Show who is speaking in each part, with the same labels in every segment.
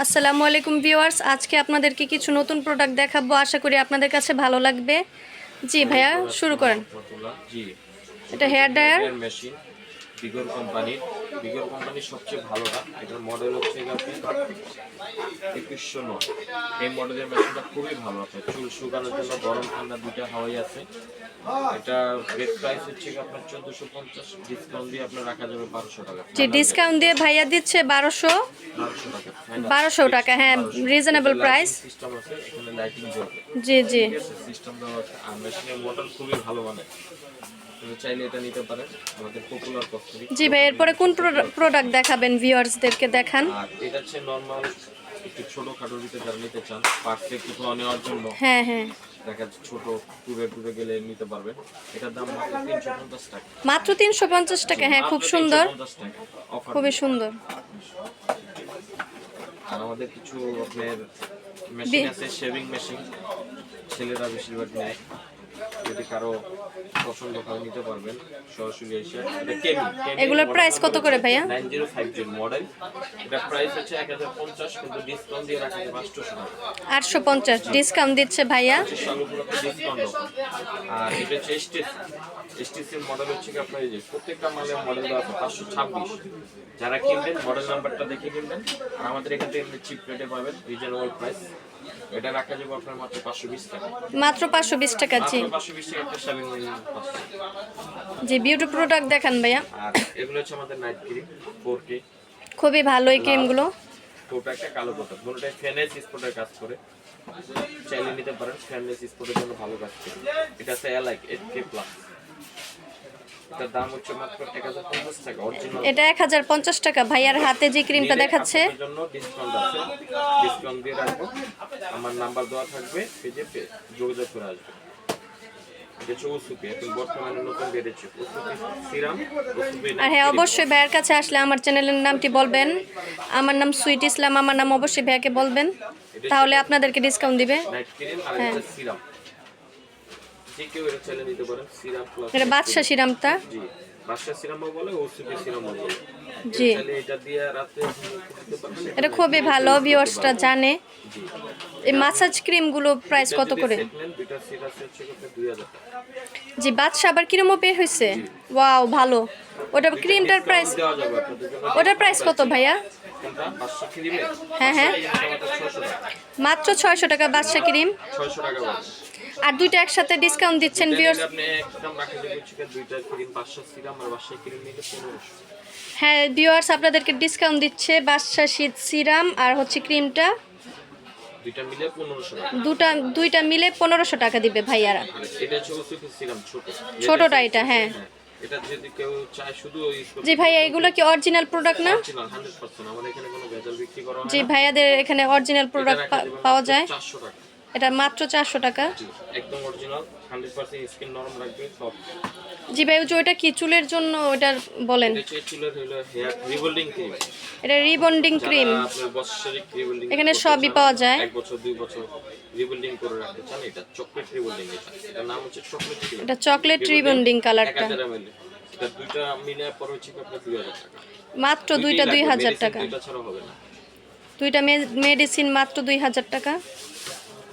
Speaker 1: আসসালামু আলাইকুম ভিউয়ার্স, আজকে আপনাদেরকে কিছু নতুন প্রোডাক্ট দেখাবো। আশা করি আপনাদের কাছে ভালো লাগবে। জি ভাইয়া, শুরু করেন।
Speaker 2: জি,
Speaker 1: এটা
Speaker 2: এটা
Speaker 1: হেয়ার ড্রায়ার।
Speaker 2: মেশিন বিগর কোম্পানির সবচেয়ে ভালোটা। এটার মডেল হচ্ছে আপনার 2109। এই মডেলের মেশিনটা খুবই ভালো। আপনার চুল শুকানোর জন্য গরম ঠান্ডা দুইটা হাওয়াই আছে। এটা বেস্ট প্রাইস হচ্ছে আপনার 1450, ডিসকাউন্ট দিয়ে আপনার রাখা যাবে 1200 টাকা।
Speaker 1: জি, ডিসকাউন্ট দিয়ে ভাইয়া দিচ্ছে 1200
Speaker 2: টাকা,
Speaker 1: 1200 টাকা। হ্যাঁ, রিজনেবল প্রাইস।
Speaker 2: সিস্টেম আছে, এখানে লাইটিং জ্বলবে।
Speaker 1: জি জি
Speaker 2: ঠিক আছে, সিস্টেম দেওয়া আছে। আর মেশিনের মোটর খুবই ভালো মানের। আপনি চাইলে এটা নিতে পারেন, আমাদের পপুলার কস্মেটিক।
Speaker 1: জি ভাই, এরপরে কোন প্রোডাক্ট দেখাবেন? ভিউয়ার্সদেরকে দেখান।
Speaker 2: আর এটা হচ্ছে নরমাল একটু ছোটখাটোর ভিতরে যারা নিতে চান, পার্সে একটু ধোয়া নেওয়ার জন্য,
Speaker 1: হ্যাঁ হ্যাঁ,
Speaker 2: দেখা যাচ্ছে ছোট টুরে টুরে গেলে নিতে পারবেন। এটার দাম মাত্র 350 টাকা।
Speaker 1: মাত্র 350 টাকা। হ্যাঁ, খুব সুন্দর,
Speaker 2: 350 টাকা অফার।
Speaker 1: খুবই সুন্দর।
Speaker 2: আর আমাদের কিছু আপনার মেশিন আছে, শেভিং মেশিন, ছেলেরা বেশিরভাগ নেয়। যদি কারো পছন্দ হয় নিতে পারবেন সরাসরি এসে। এটা
Speaker 1: এগুলোর প্রাইস কত করে ভাইয়া?
Speaker 2: 9050 মডেল। এটা প্রাইস হচ্ছে 1050, কিন্তু ডিসকাউন্ট দিয়ে রাখা যাবে 800 টাকা।
Speaker 1: 850 ডিসকাউন্ট দিচ্ছে ভাইয়া।
Speaker 2: Discount offer. আর এটা হচ্ছে এসটিসির মডেল হচ্ছে কি আপনার এই যে প্রত্যেকটা মালের মডেল দেওয়া আছে 526। যারা কিনবেন মডেল নাম্বারটা দেখে কিনবেন। আর আমাদের এখান থেকে চিপ রেটে পাবেন, রিজনেবল প্রাইস। এটা রাখা যাবে আপনার মাত্র 520 টাকা।
Speaker 1: মাত্র 520 টাকা। জি
Speaker 2: 520 টাকা একটা শেভিং অয়েল।
Speaker 1: জি, বিউটি প্রোডাক্ট দেখান ভাইয়া।
Speaker 2: আর এগুলো হচ্ছে আমাদের নাইট ক্রিম 4K,
Speaker 1: খুবই ভালো এই ক্রিমগুলো।
Speaker 2: কোটা একটা কালো কোটা, দুটোটাই ফেনেস স্পটের কাজ করে। চাইলে নিতে পারেন, ফেনেস স্পটের জন্য ভালো কাজ করে। এটা আছে এলাইক 8K প্লাস। এটার দাম হচ্ছে মাত্র 1050 টাকা অরিজিনাল।
Speaker 1: এটা 1050 টাকা। ভাইয়ার হাতে যে ক্রিমটা দেখাচ্ছে,
Speaker 2: আপনাদের জন্য ডিসকাউন্ট আছে, ডিসকাউন্ট দিয়ে রাখবো। আমার নাম্বার দেওয়া থাকবে, পেজে যোগাযোগ করে আসবে। এটা চৌসুপি, এখন বর্তমানে নতুন বেরিয়েছে সিরাম।
Speaker 1: আর হ্যাঁ, অবশ্যই ভাইয়ের কাছে আসলে আমার চ্যানেলের নামটি বলবেন। আমার নাম সুইট ইসলাম, আমার নাম অবশ্যই ভাইয়াকে বলবেন, তাহলে আপনাদেরকে ডিসকাউন্ট দিবে।
Speaker 2: নাইট ক্রিম আর
Speaker 1: হ্যাঁ,
Speaker 2: এটা সিরাম, যে কেউ এটা চাইলে নিতে পারেন। সিরাম প্লাস
Speaker 1: এটা বাদশা সিরামটা।
Speaker 2: জি, বাদশা সিরামও বলে, ওসুপি সিরামও বলে।
Speaker 1: জি,
Speaker 2: চাইলে এটা দিয়ে রাতে দিতে পারবেন।
Speaker 1: এটা খুবই ভালো, ভিউয়ার্সটা জানে।
Speaker 2: জি,
Speaker 1: এই মাসাজ ক্রিমগুলো প্রাইস কত করে?
Speaker 2: দুইটা সেট আছে হচ্ছে 2000 টাকা।
Speaker 1: জি, বাদশা আবার ক্রিমও বের হয়েছে। ওয়াও, ভালো। ওটা ক্রিমটার প্রাইস,
Speaker 2: দেওয়া যাবে আপনাদের জন্য।
Speaker 1: ওটার প্রাইস কত ভাইয়া?
Speaker 2: কোনটা? বাদশা ক্রিমের?
Speaker 1: হ্যাঁ হ্যাঁ,
Speaker 2: মাত্র 600 টাকা।
Speaker 1: মাত্র 600 টাকা বাদশা ক্রিম।
Speaker 2: 600 টাকা বাদ।
Speaker 1: আর দুইটা একসাথে ডিসকাউন্ট দিচ্ছেন ভিউয়ার্স।
Speaker 2: আপনি একদম রাখা যাবে হচ্ছে দুইটা ক্রিম, বাদশা সিরাম আর বাদশা ক্রিম নিলে 1500।
Speaker 1: হ্যাঁ ভিউয়ার্স, আপনাদেরকে ডিসকাউন্ট দিচ্ছে বাদশা সিরাম আর হচ্ছে ক্রিমটা।
Speaker 2: দুইটা মিলে 1500 টাকা।
Speaker 1: দুইটা মিলে 1500 টাকা দিবে ভাইয়ারা।
Speaker 2: এটা হচ্ছে ওসুপি সিরাম ছোট,
Speaker 1: ছোটটা এটা। হ্যাঁ,
Speaker 2: এটা যদি কেউ চায় শুধু ইউজ করতে।
Speaker 1: জি ভাইয়া, এগুলো কি অরিজিনাল প্রোডাক্ট না?
Speaker 2: অরিজিনাল 100%। আমাদের এখানে কোনো ভেজাল বিক্রি করা হয় না।
Speaker 1: জি, ভাইয়াদের এখানে অরিজিনাল প্রোডাক্ট পাওয়া যায়।
Speaker 2: 400 টাকা।
Speaker 1: এটা মাত্র 400 টাকা।
Speaker 2: জি, একদম অরিজিনাল, 100% স্কিন নরম রাখবে সব।
Speaker 1: জি ভাই, ওইটা কি চুলের জন্য? ওটা বলেন।
Speaker 2: এটা চুলের হলো হেয়ার রিবন্ডিং ক্রিম।
Speaker 1: এটা রিবন্ডিং ক্রিম।
Speaker 2: আপনার বৎসরিক রিবন্ডিং
Speaker 1: এখানে সবই পাওয়া যায়।
Speaker 2: 1 বছর 2 বছর রিবন্ডিং করে রাখতে চান, এটা চকলেট রিবন্ডিং। এটার নাম হচ্ছে চকলেট ক্রিম।
Speaker 1: এটা চকলেট রিবন্ডিং কালারটা।
Speaker 2: 1000 ml। এটা দুইটা মিলে পরে হচ্ছে আপনার 2000 টাকা।
Speaker 1: মাত্র দুইটা 2000 টাকা।
Speaker 2: এটা ছাড়া হবে না।
Speaker 1: দুইটা মেডিসিন মাত্র 2000 টাকা।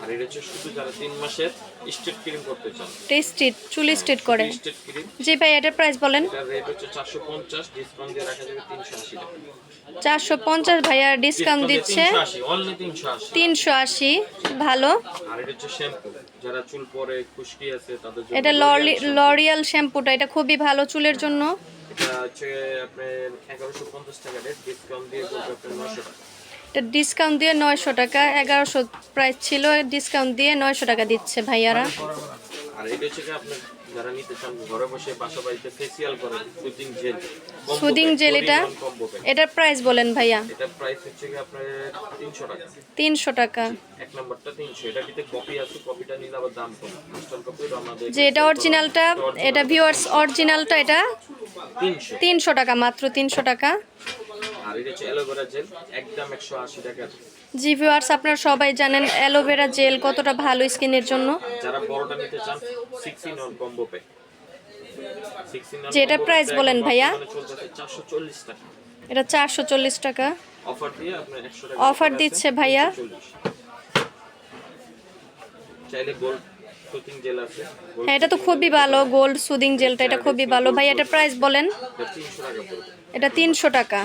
Speaker 2: আর এটা হচ্ছে শুধু যারা 3 মাসের স্ট্রেট ক্রিম করতে চান।
Speaker 1: স্ট্রেট চুল স্ট্রেট করে।
Speaker 2: Straight cream.
Speaker 1: জি ভাই, এটার প্রাইস বলেন।
Speaker 2: এটার রেট হচ্ছে 450, ডিসকাউন্ট দিয়ে রাখা যাবে 380 টাকা।
Speaker 1: 450 ভাইয়া ডিসকাউন্ট দিচ্ছে।
Speaker 2: 380, অনলি 380।
Speaker 1: 380, ভালো।
Speaker 2: আর এটা হচ্ছে শ্যাম্পু, যারা চুল পরে খুশকি আছে তাদের জন্য।
Speaker 1: এটা লরিয়াল শ্যাম্পুটা, এটা খুবই ভালো চুলের জন্য।
Speaker 2: এটা হচ্ছে আপনার 1150 টাকা রেট, ডিসকাউন্ট দিয়ে করবে আপনার 900 টাকা।
Speaker 1: এটা ডিসকাউন্ট দিয়ে 900 টাকা। 1100 প্রাইস ছিল, ডিসকাউন্ট দিয়ে 900 টাকা দিচ্ছে ভাইয়ারা।
Speaker 2: আর এটা হচ্ছে আপনি যারা নিতে চান ঘরে বসে বাসা বাড়িতে ফেসিয়াল করেন, সুদিং জেল।
Speaker 1: সুদিং জেল, এটার প্রাইস বলেন ভাইয়া।
Speaker 2: এটা প্রাইস হচ্ছে আপনার 300 টাকা।
Speaker 1: 300 টাকা।
Speaker 2: এক নাম্বারটা 300। এটা দিতে কপি আছে, কপিটা নিলে আবার দাম কম। মাস্টার কপি আমাদের
Speaker 1: যে এটা অরিজিনালটা, এটা ভিউয়ার্স অরিজিনালটা, এটা
Speaker 2: 300।
Speaker 1: 300 টাকা, মাত্র 300 টাকা।
Speaker 2: আর এটা হচ্ছে অ্যালোভেরা জেল, একদম 180 টাকা।
Speaker 1: জি ভিউয়ার্স, আপনারা সবাই জানেন অ্যালোভেরা জেল কতটা ভালো স্কিনের জন্য।
Speaker 2: যারা বড়টা নিতে চান 6 in 1 কম্বো প্যাক। 6 in 1
Speaker 1: যে এটা প্রাইস বলেন ভাইয়া।
Speaker 2: 440 টাকা।
Speaker 1: এটা 440 টাকা।
Speaker 2: অফার দিয়ে আপনার 100 টাকা
Speaker 1: অফার দিচ্ছে ভাইয়া।
Speaker 2: 40 চাইলে গোল্ড সুতিং জেল আছে gold
Speaker 1: হ্যাঁ, এটা তো খুবই ভালো, গোল্ড সুদিং জেলটা, এটা খুবই ভালো ভাই। এটার প্রাইস বলেন।
Speaker 2: এটা 300 টাকা পড়বে।
Speaker 1: এটা 300 টাকা,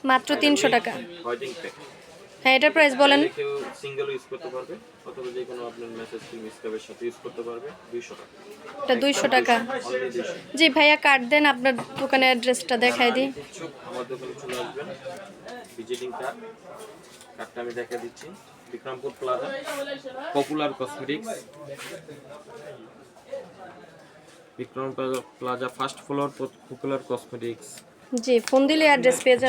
Speaker 1: মাত্র 300 টাকা।
Speaker 2: হোয়াইটিং প্যাক
Speaker 1: হ্যাঁ, এটার প্রাইস বলেন।
Speaker 2: কেউ সিঙ্গেল ইউজ করতে পারবে অথবা যে কোনো আপনার মেসেজ কিং স্ক্রাবের সাথে ইউজ করতে পারবে 200 টাকা।
Speaker 1: এটা 200 টাকা।
Speaker 2: Only 200
Speaker 1: জি ভাইয়া, কার্ড দেন, আপনার দোকানের অ্যাড্রেসটা দেখাই দিই।
Speaker 2: ইচ্ছুক আমার দোকানে চলে আসবেন। ভিজিটিং কার্ড কার্ডটা আমি দেখা দিচ্ছি। Bikrampur plaza, popular cosmetics, Bikrampur plaza first floor, popular cosmetics.
Speaker 1: জি, ফোন দিলে অ্যাড্রেস পেয়ে যাবেন।